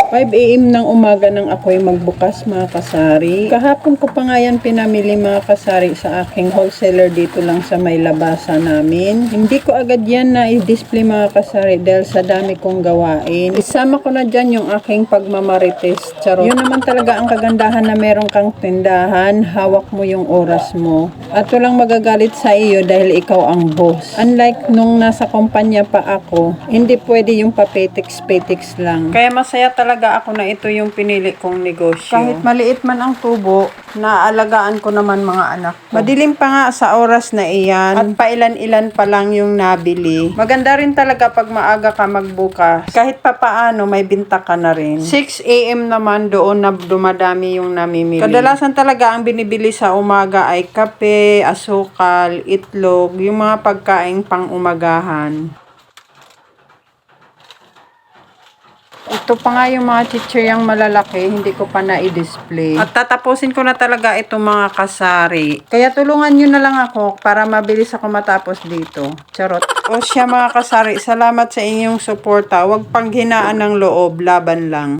5 AM ng umaga nang ako'y magbukas mga kasari. Kahapon ko pa nga yan pinamili mga kasari sa aking wholesaler dito lang sa may labasa namin. Hindi ko agad yan na i-display mga kasari dahil sa dami kong gawain. Isama ko na dyan yung aking pagmamarites. Charot. Yun naman talaga ang kagandahan na meron kang tindahan. Hawak mo yung oras mo. At walang magagalit sa iyo dahil ikaw ang boss. Unlike nung nasa kumpanya pa ako, hindi pwede yung papetiks-petiks lang. Kaya masaya talaga ako na ito yung pinili kong negosyo. Kahit maliit man ang tubo, naaalagaan ko naman mga anak ko. Madilim pa nga sa oras na iyan at pailan-ilan pa lang yung nabili. Maganda rin talaga pag maaga ka magbukas. Kahit papaano may binta ka na rin. 6 AM naman doon na dumadami yung namimili. Kadalasan talaga ang binibili sa umaga ay kape, asukal, itlog, yung mga pagkaing pang umagahan. Ito pa nga yung mga chichiryang malalaki, hindi ko pa na-i-display. At tatapusin ko na talaga itong mga kasari. Kaya tulungan nyo na lang ako para mabilis ako matapos dito. Charot. O siya mga kasari, salamat sa inyong suporta. Huwag panghinaan ng loob, laban lang.